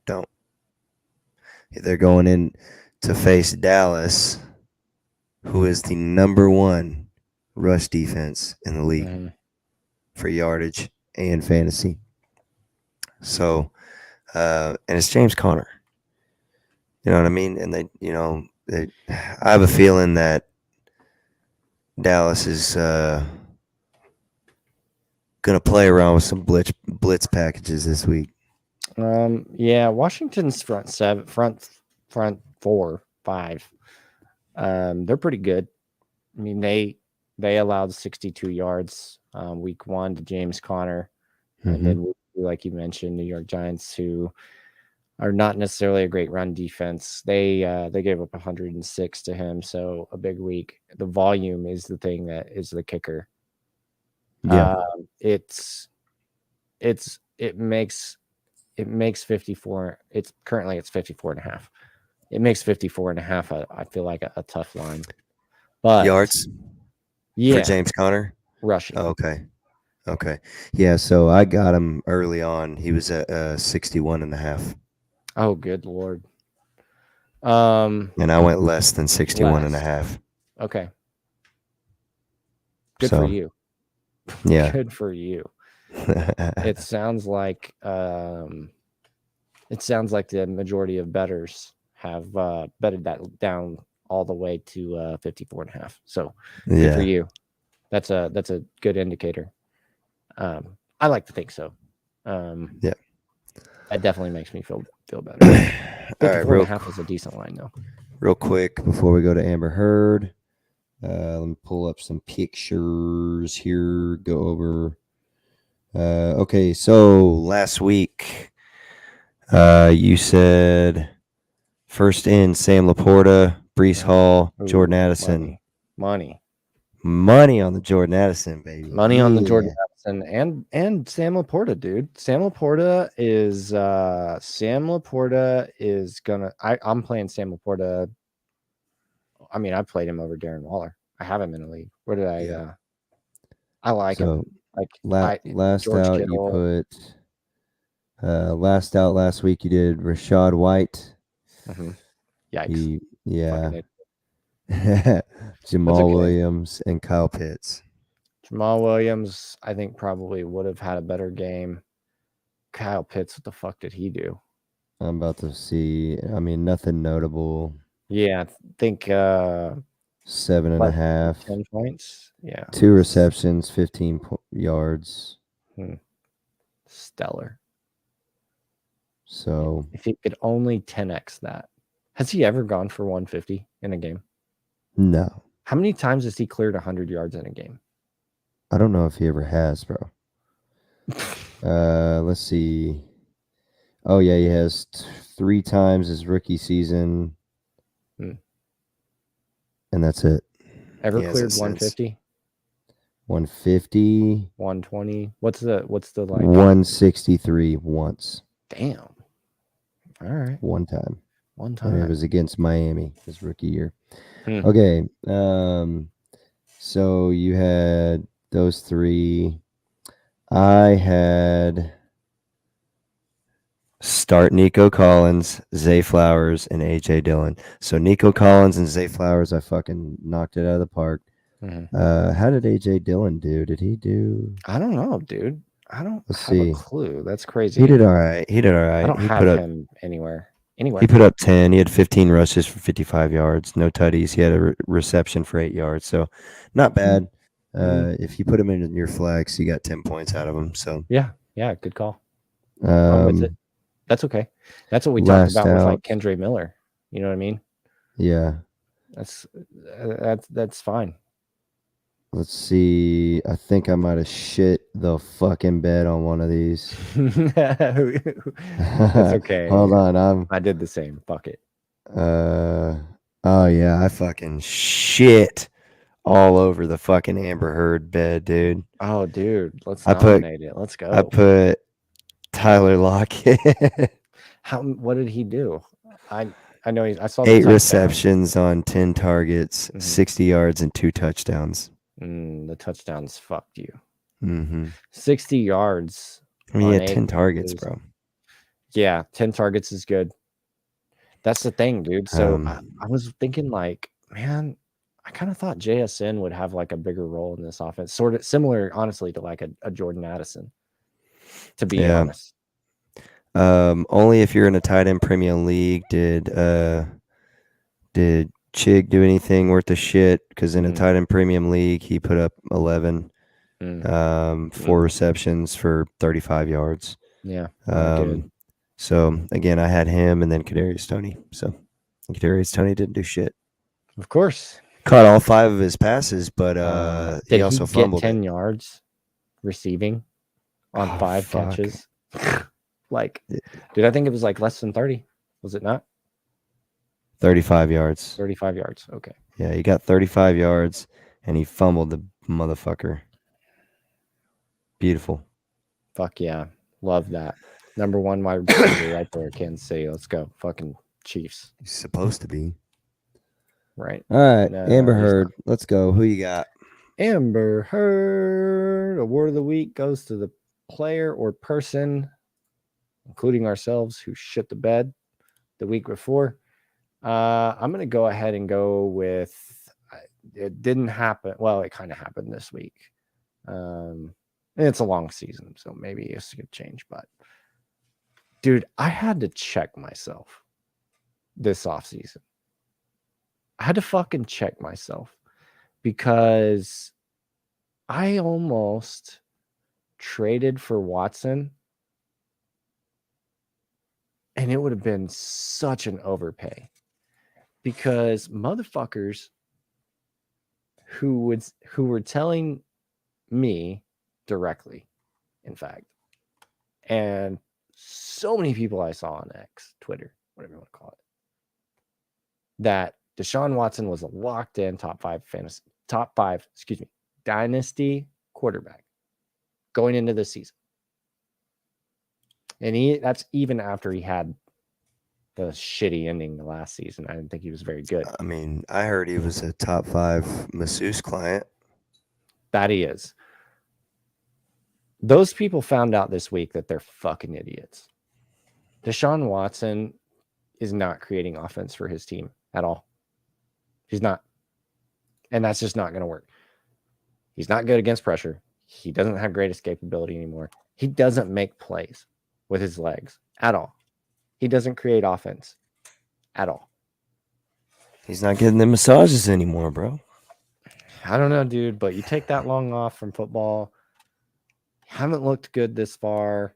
Don't. They're going in to face Dallas, who is the number 1 rush defense in the league for yardage and fantasy. So, and it's James Conner. You know what I mean? And I have a feeling that Dallas is going to play around with some blitz packages this week. Yeah, Washington's front 4, 5. They're pretty good. I mean, they allowed 62 yards week 1 to James Conner, and then like you mentioned, New York Giants, who are not necessarily a great run defense. They gave up 106 to him, so a big week. The volume is the thing that is the kicker. Yeah, it makes 54. It's currently 54.5. It makes 54.5. I feel like a tough line, but yards. Yeah, for James Conner rushing. Okay. Yeah, so I got him early on. He was at 61.5. Oh, good Lord. And I went less than 61.5. Okay. Good for you. Yeah. Good for you. It sounds like the majority of bettors have betted that down all the way to 54.5. So good for you. That's a good indicator. I like to think so. Yeah. That definitely makes me feel better. 54.5 is a decent line though. Real quick before we go to Amber Heard, let me pull up some pictures here. Go over. Okay, so last week, you said First in Sam Laporta, Brees Yeah. Hall, Ooh, Jordan Addison. money Money on the Jordan Addison, baby. on the Jordan Yeah. Addison and Sam Laporta, dude. Sam Laporta is gonna. I'm playing Sam Laporta. I mean, I played him over Darren Waller. I have him in a league. Where did I? Yeah. I like him. So Like last George out you Kittle. put last out last week you did Rashad White. Mhm. Yikes! Yeah. Fucking Jamal okay. Williams and Kyle Pitts. Jamal Williams, I think probably would have had a better game. Kyle Pitts, what the fuck did he do? I'm about to see. I mean, nothing notable. Yeah, I think 7.5. 10 points. Yeah. 2 receptions, 15 yards. Stellar. So if he could only 10x that. Has he ever gone for 150 in a game? no. How many times has he cleared 100 yards in a game? I don't know if he ever has, bro. Let's see. Oh yeah, he has 3 times his rookie season. And that's it. Ever cleared 150? 150. 120. What's the like 163 once. Damn. All right. One time. One time. And it was against Miami his rookie year. Hmm. Okay. So you had those 3. I had start Nico Collins, Zay Flowers, and AJ Dillon. So Nico Collins and Zay Flowers, I fucking knocked it out of the park. Mhm. How did AJ Dillon do? Did he do? I don't know, dude. I don't Let's have see. a clue. That's crazy. He did all right. I don't He have put up him anywhere. he put up 10. He had 15 rushes for 55 yards, no tutties. He had a reception for 8 yards, so not bad. If you put him in your flex, you got 10 points out of him. So yeah, good call. I'm with it. That's okay. That's what we talked about with like Kendre Miller. You know what I mean? Yeah. That's fine. Let's see. I think I might have shit the fucking bed on one of these. That's okay. Hold on. I did the same. Fuck it. Oh yeah, I fucking shit all over the fucking Amber Heard bed, dude. Oh, dude, let's nominate it. Let's go. I put Tyler Lockett. What did he do? I know I saw 8 receptions on 10 targets, 60 yards, and 2 touchdowns. The touchdowns fucked you. 60 yards. I mean, he had 10 targets, bro. Yeah, 10 targets is good. That's the thing, dude. So I was thinking, like, man, I kind of thought JSN would have like a bigger role in this offense, sort of similar, honestly, to like a Jordan Addison. To be honest, only if you're in a tight end premium league did Chig do anything worth a shit? Because in a tight end premium league, he put up 11, 4 receptions for 35 yards. Yeah. Good. So again, I had him and then Kadarius Toney. So Kadarius Toney didn't do shit. Of course, caught all 5 of his passes, but he also fumbled. 10 yards receiving on 5 catches. Like, dude, I think it was like less than 30. Was it not? 35 yards. 35 yards. Okay. Yeah, he got 35 yards and he fumbled the motherfucker. Beautiful. Fuck yeah. Love that. Number 1 wide receiver right there, Kansas City. Let's go. Fucking Chiefs. He's supposed to be. Right. All right. Amber Heard. Let's go. Who you got? Amber Heard. Award of the week goes to the player or person, including ourselves, who shit the bed the week before. I'm going to go ahead and go with it didn't happen. Well, it kind of happened this week. It's a long season, so maybe it's going to change. But, dude, I had to check myself this offseason. I had to fucking check myself because I almost traded for Watson. And it would have been such an overpay because motherfuckers who were telling me directly, in fact, and so many people I saw on X, Twitter, whatever you want to call it, that Deshaun Watson was a locked in top five, dynasty quarterback going into the season. And that's even after he had the shitty ending the last season. I didn't think he was very good. I mean, I heard he was a top 5 masseuse client. That he is. Those people found out this week that they're fucking idiots. Deshaun Watson is not creating offense for his team at all. He's not. And that's just not going to work. He's not good against pressure. He doesn't have great escapability anymore. He doesn't make plays with his legs at all. He doesn't create offense at all. He's not getting the massages anymore, bro. I don't know, dude, but you take that long off from football. Haven't looked good this far.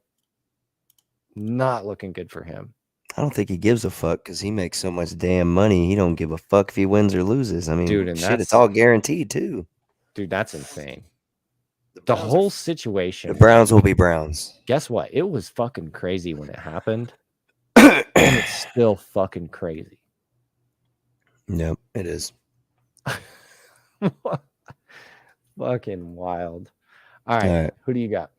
Not looking good for him. I don't think he gives a fuck because he makes so much damn money. He don't give a fuck if he wins or loses. I mean, Dude, and shit, it's all guaranteed too. Dude, that's insane. The whole situation. The Browns will be Browns. Guess what? It was fucking crazy when it happened. And it's still fucking crazy. Yep, it is. Fucking wild. All right. Who do you got?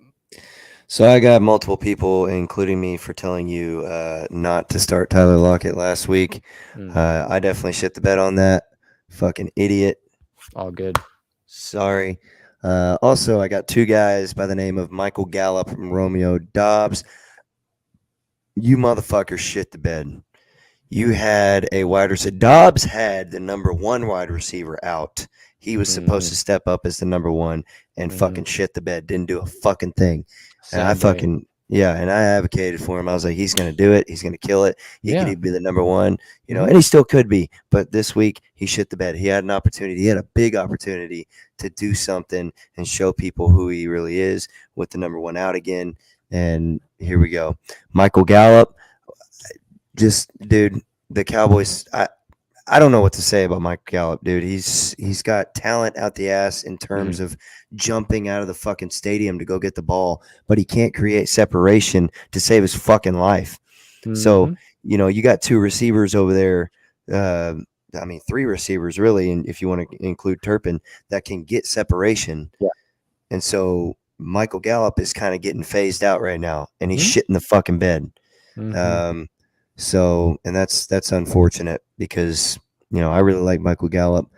So I got multiple people, including me, for telling you not to start Tyler Lockett last week. I definitely shit the bed on that. Fucking idiot. All good. Sorry. Also, I got 2 guys by the name of Michael Gallup and Romeo Dobbs. You motherfuckers shit the bed. You had a wide receiver. Dobbs had the number 1 wide receiver out. He was supposed to step up as the number 1 and fucking shit the bed. Didn't do a fucking thing. And I fucking, and I advocated for him. I was like, he's going to do it. He's going to kill it. He could be the number 1, and he still could be. But this week, he shit the bed. He had an opportunity. He had a big opportunity to do something and show people who he really is with the number 1 out again. And here we go. Michael Gallup, dude, the Cowboys, I don't know what to say about Michael Gallup, dude. He's got talent out the ass in terms of jumping out of the fucking stadium to go get the ball, but he can't create separation to save his fucking life. So, you got 2 receivers over there. 3 receivers really, and if you want to include Turpin, that can get separation. Yeah. And so Michael Gallup is kind of getting phased out right now, and he's shitting the fucking bed. So, and that's unfortunate because, I really like Michael Gallup,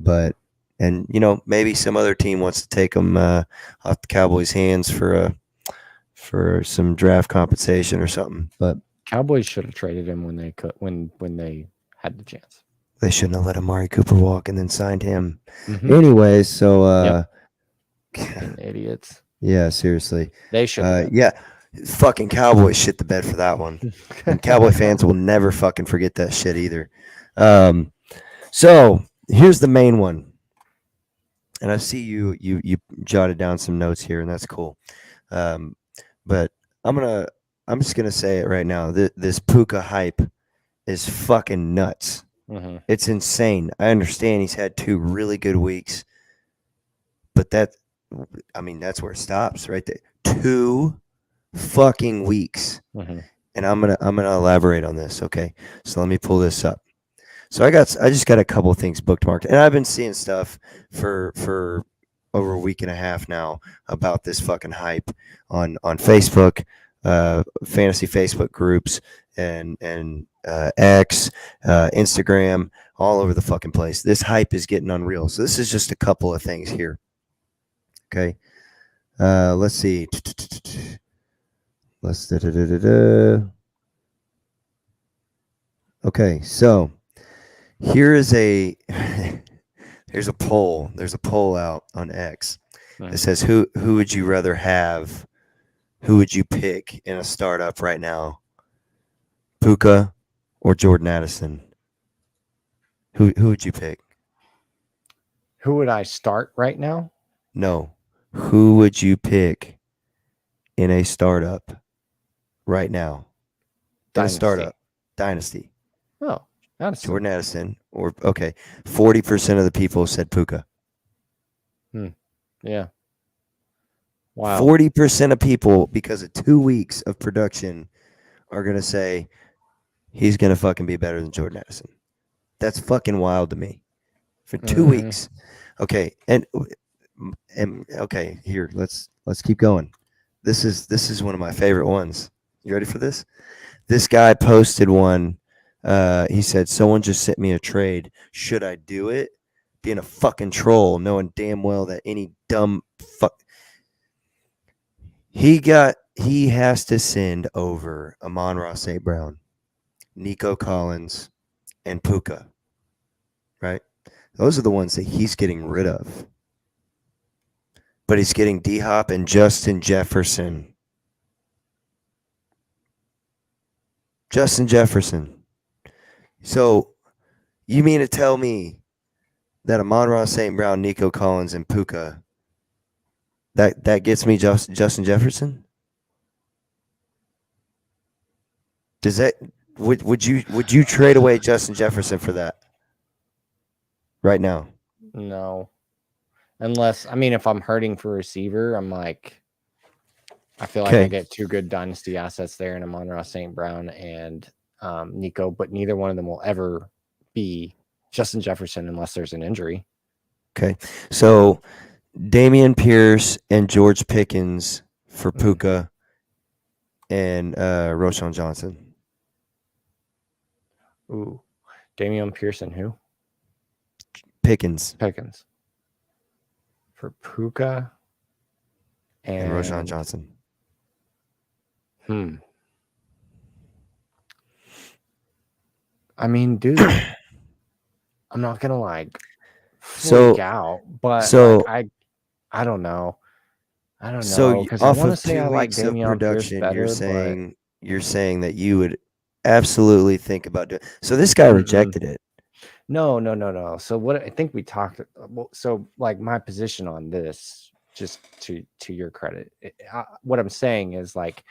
but, and, maybe some other team wants to take him off the Cowboys' hands for some draft compensation or something. But Cowboys should have traded him when they could, when they had the chance. They shouldn't have let Amari Cooper walk and then signed him. Anyways, so idiots. Yeah, seriously. They should. Fucking Cowboys shit the bed for that one. And Cowboy fans will never fucking forget that shit either. So here's the main one. And I see you jotted down some notes here, and that's cool. But I'm just gonna say it right now. This Puka hype is fucking nuts. It's insane. I understand he's had 2 really good weeks, but that's where it stops right there. 2 fucking weeks. And I'm gonna elaborate on this. Okay, so let me pull this up. So I just got a couple of things bookmarked, and I've been seeing stuff for over a week and a half now about this fucking hype on Facebook, fantasy Facebook groups, and X, Instagram, all over the fucking place. This hype is getting unreal. So this is just a couple of things here. Okay, let's see. Okay, so here is here's a poll. There's a poll out on X. It says who would you rather have? Who would you pick in a startup right now? Puka or Jordan Addison? Who would you pick? Who would I start right now? No. Who would you pick in a startup right now? Dynasty. A startup. Dynasty. Oh, Addison. Jordan Addison. 40% of the people said Puka. Yeah. Wow. 40% of people, because of 2 weeks of production, are going to say he's going to fucking be better than Jordan Addison. That's fucking wild to me. For 2 Mhm. weeks. Okay, and okay, here let's keep going. This is one of my favorite ones. You ready for this? This guy posted one. He said, "Someone just sent me a trade. Should I do it?" Being a fucking troll, knowing damn well that any dumb fuck he has to send over Amon-Ra St. Brown, Nico Collins, and Puka. Right? Those are the ones that he's getting rid of. But he's getting D-Hop and Justin Jefferson. Justin Jefferson. So you mean to tell me that Amon-Ra St. Brown, Nico Collins, and Puka, that gets me Justin Jefferson? Does that would you trade away Justin Jefferson for that right now? No. Unless, I mean, if I'm hurting for receiver, I'm like, I feel like I Okay. get two good dynasty assets there in Amon-Ra St. Brown and Nico, but neither one of them will ever be Justin Jefferson unless there's an injury. Okay. So Damian Pierce and George Pickens for Puka and Roschon Johnson. Ooh. Damian Pearson, who? Pickens Pickens. For Puka and Roschon Johnson. I mean, dude, I'm not gonna like freak out, but like, I don't know. I don't know. So Because off I want of to say 2 I like weeks of Damian Pierce production, better, you're saying that you would absolutely think about doing. So this guy rejected it. No. So what I think we talked. So like my position on this, just to your credit, what I'm saying is like,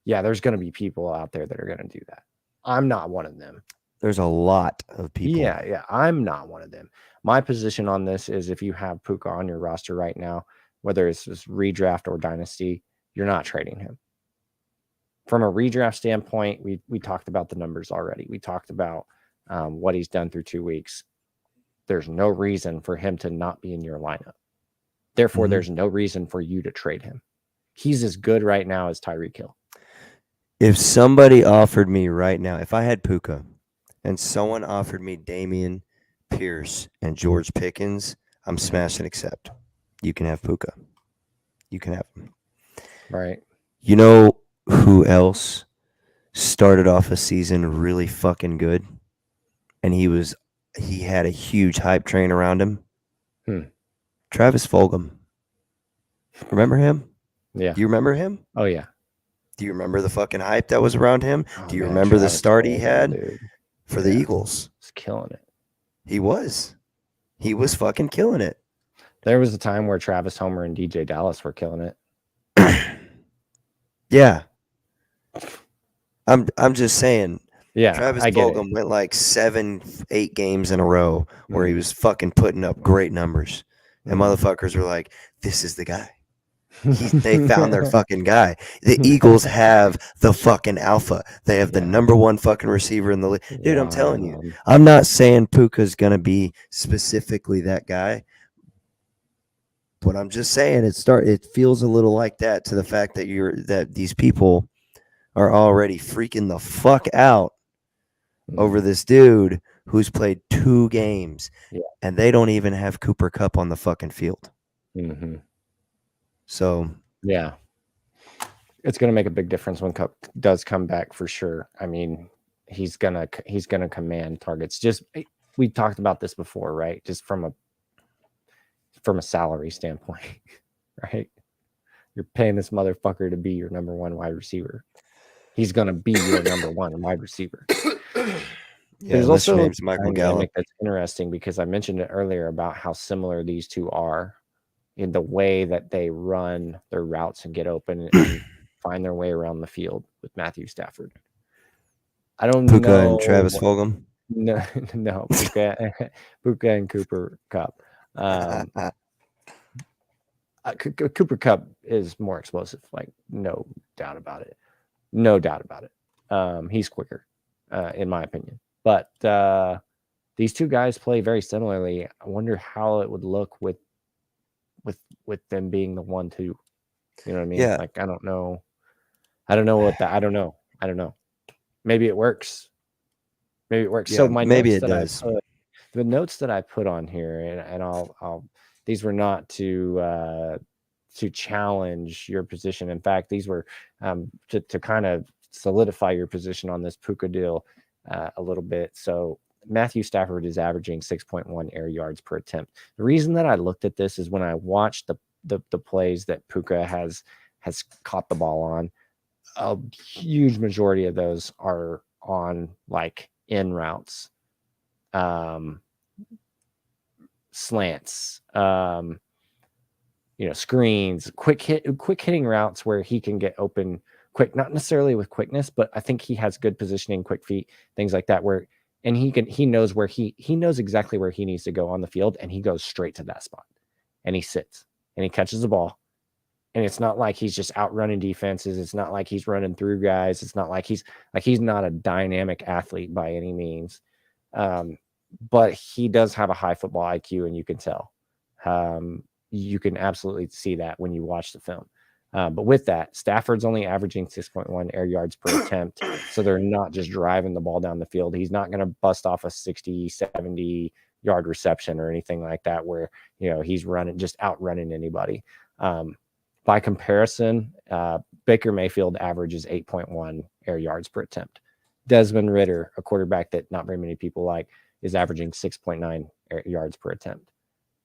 yeah, there's going to be people out there that are going to do that. I'm not one of them. There's a lot of people. Yeah, I'm not one of them. My position on this is if you have Puka on your roster right now, whether it's just redraft or dynasty, you're not trading him. From a redraft standpoint, we talked about the numbers already. We talked about what he's done through 2 weeks. There's no reason for him to not be in your lineup. Therefore, there's no reason for you to trade him. He's as good right now as Tyreek Hill. If somebody offered me right now, if I had Puka and someone offered me Damian Pierce and George Pickens, I'm smashing accept. You can have Puka. You can have him. Right. You know who else started off a season really fucking good? And he had a huge hype train around him. Travis Fulgham. Remember him? Yeah. Do you remember him? Oh, yeah. Do you remember the fucking hype that was around him? Oh, Do you man, remember the Travis start he Fulgham, had dude. for the Eagles? He's killing it. He was. He was fucking killing it. There was a time where Travis Homer and DJ Dallas were killing it. Yeah. I'm just saying. Yeah, Travis I get Fulgham it. went like 7-8 games in a row where he was fucking putting up great numbers. And motherfuckers were like, this is the guy. They found their fucking guy. The Eagles have the fucking alpha. They have the number one fucking receiver in the league. Dude, I'm telling you. I'm not saying Puka's going to be specifically that guy. But I'm just saying it feels a little like that to the fact that these people are already freaking the fuck out over this dude who's played 2 games, and they don't even have Cooper Kupp on the fucking field. So yeah, it's gonna make a big difference when Kupp does come back for sure. I mean, he's gonna command targets. Just we talked about this before, right? Just from a salary standpoint, right? You're paying this motherfucker to be your number one wide receiver. He's gonna be your number one wide receiver. There's also name's Michael Gallup. That's interesting because I mentioned it earlier about how similar these two are in the way that they run their routes and get open and find their way around the field with Matthew Stafford. I don't Puka know. and Travis Fulgham? No, Puka and Cooper Kupp. Cooper Kupp is more explosive, like no doubt about it. No doubt about it. He's quicker, in my opinion. But these two guys play very similarly. I wonder how it would look with them being the 1-2. You know what I mean? Yeah. Like I don't know what that. I don't know. Maybe it works. Yeah, So my maybe notes it that does. the notes that I put on here, and I'll these were not to challenge your position. In fact, these were to kind of solidify your position on this Puka deal a little bit. So Matthew Stafford is averaging 6.1 air yards per attempt. The reason that I looked at this is when I watched the plays that Puka has caught the ball on, a huge majority of those are on like in routes, slants, screens, quick hitting routes where he can get open quick, not necessarily with quickness, but I think he has good positioning, quick feet, things like that, where and he knows where he knows exactly where he needs to go on the field, and he goes straight to that spot and he sits and he catches the ball. And it's not like he's just outrunning defenses. It's not like he's running through guys. It's not like he's not a dynamic athlete by any means. But he does have a high football IQ, and you can tell. You can absolutely see that when you watch the film. But with that, Stafford's only averaging 6.1 air yards per attempt. So they're not just driving the ball down the field. He's not going to bust off a 60, 70 yard reception or anything like that where, he's just outrunning anybody. By comparison, Baker Mayfield averages 8.1 air yards per attempt. Desmond Ridder, a quarterback that not very many people like, is averaging 6.9 air yards per attempt.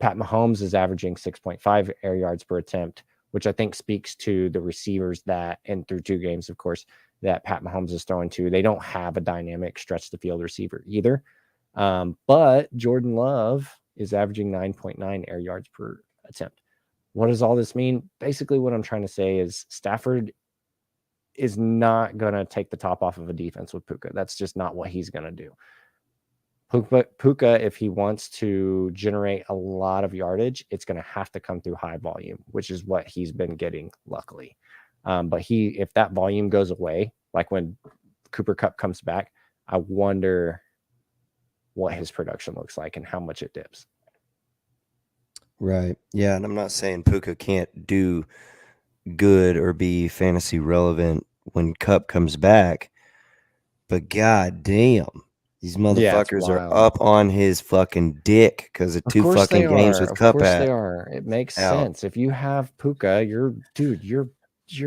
Pat Mahomes is averaging 6.5 air yards per attempt, which I think speaks to the receivers that, and through 2 games, of course, that Pat Mahomes is throwing to. They don't have a dynamic stretch the field receiver either. But Jordan Love is averaging 9.9 air yards per attempt. What does all this mean? Basically, what I'm trying to say is Stafford is not going to take the top off of a defense with Puka. That's just not what he's going to do. Puka, if he wants to generate a lot of yardage, it's going to have to come through high volume, which is what he's been getting, luckily. But if that volume goes away, like when Cooper Kupp comes back, I wonder what his production looks like and how much it dips. Right. Yeah, and I'm not saying Puka can't do good or be fantasy relevant when Kupp comes back, but god damn, these motherfuckers are up on his fucking dick because of 2 fucking games with Kupp. Of course they are. It makes sense. If you have Puka, you're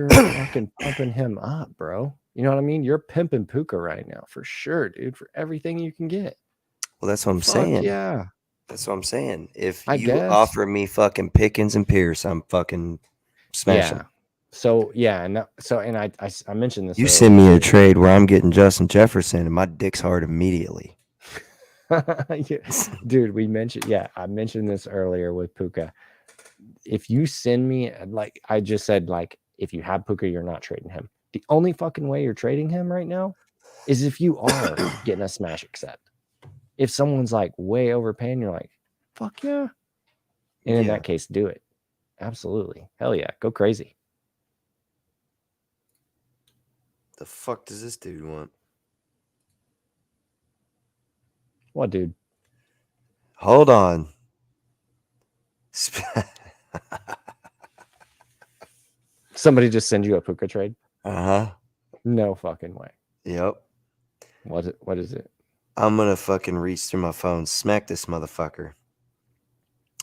fucking pumping him up, bro. You know what I mean? You're pimping Puka right now for sure, dude, for everything you can get. Well, that's what I'm saying. Yeah. That's what I'm saying. If you offer me fucking Pickens and Pierce, I'm fucking smashing. Yeah. So yeah, and I mentioned this. You send me a trade where I'm getting Justin Jefferson, and my dick's hard immediately. Dude, I mentioned this earlier with Puka. If you send me, like I just said, like if you have Puka, you're not trading him. The only fucking way you're trading him right now is if you are getting a smash accept. If someone's like way overpaying, you're like, fuck yeah. And in that case, do it. Absolutely. Hell yeah. Go crazy. The fuck does this dude want? What, dude? Hold on. Somebody just send you a Puka trade? Uh-huh. No fucking way. Yep. What is it? I'm gonna fucking reach through my phone, smack this motherfucker.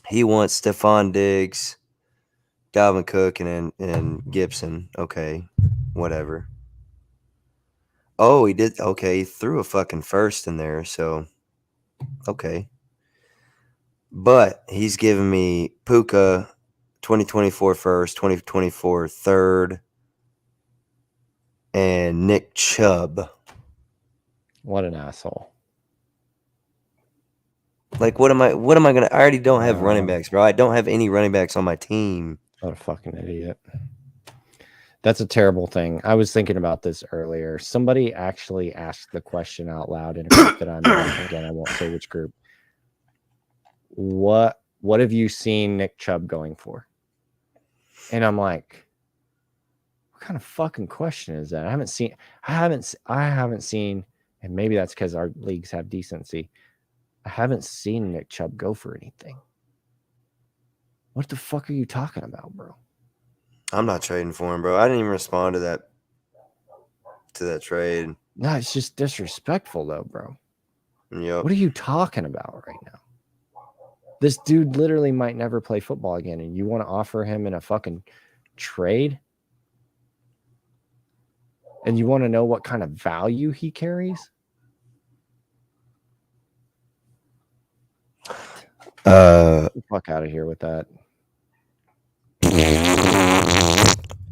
He wants Stephon Diggs, Dalvin Cook, and Gibson. Okay, whatever. Oh, he did. Okay, he threw a fucking first in there, so okay. But he's giving me Puka, 2024 first, 2024 third, and Nick Chubb. What an asshole. Like, what am I gonna? I already don't have running backs, bro. I don't have any running backs on my team. What a fucking idiot. That's a terrible thing. I was thinking about this earlier. Somebody actually asked the question out loud in a group that I'm in. Again, I won't say which group. What have you seen Nick Chubb going for? And I'm like, what kind of fucking question is that? I haven't seen, and maybe that's because our leagues have decency. I haven't seen Nick Chubb go for anything. What the fuck are you talking about, bro? I'm not trading for him, bro. I didn't even respond to that trade. No, it's just disrespectful, though, bro. Yep. What are you talking about right now? This dude literally might never play football again, and you want to offer him in a fucking trade? And you want to know what kind of value he carries? Get the fuck out of here with that.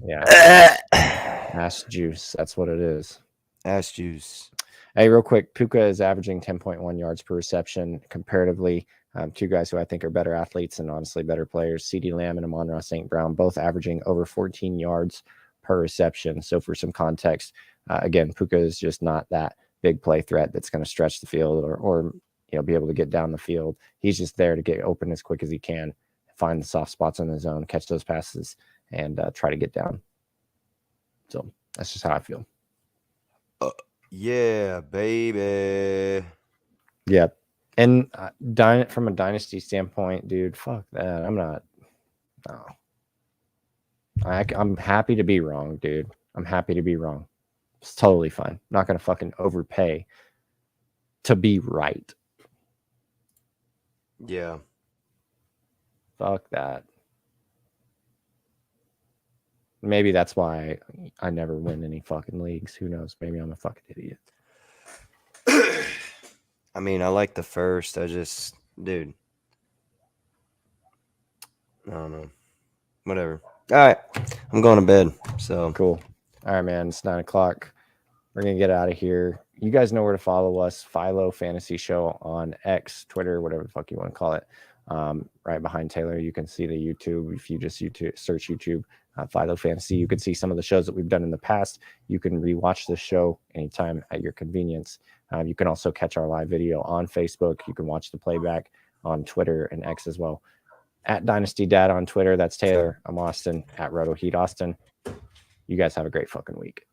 Yeah. Ass juice. That's what it is. Ass juice. Hey, real quick, Puka is averaging 10.1 yards per reception comparatively. Two guys who I think are better athletes and honestly better players, CeeDee Lamb and Amon-Ra St. Brown, both averaging over 14 yards per reception. So for some context, again, Puka is just not that big play threat that's going to stretch the field or be able to get down the field. He's just there to get open as quick as he can, find the soft spots in the zone, catch those passes, and try to get down. So that's just how I feel. Yeah, baby. Yeah. And from a dynasty standpoint, dude, fuck that. I'm not. No. I'm happy to be wrong, dude. I'm happy to be wrong. It's totally fine. I'm not going to fucking overpay to be right. Yeah. Fuck that. Maybe that's why I never win any fucking leagues. Who knows? Maybe I'm a fucking idiot. I mean, I like the first. Dude. I don't know. Whatever. All right. I'm going to bed. So cool. All right, man. It's 9:00. We're going to get out of here. You guys know where to follow us. Philo Fantasy Show on X, Twitter, whatever the fuck you want to call it. Right behind Taylor, you can see the YouTube. If you just search YouTube, Philo Fantasy, you can see some of the shows that we've done in the past. You can rewatch the show anytime at your convenience. You can also catch our live video on Facebook. You can watch the playback on Twitter and X as well. At Dynasty Dad on Twitter, that's Taylor. I'm Austin at RotoHeat Austin. You guys have a great fucking week.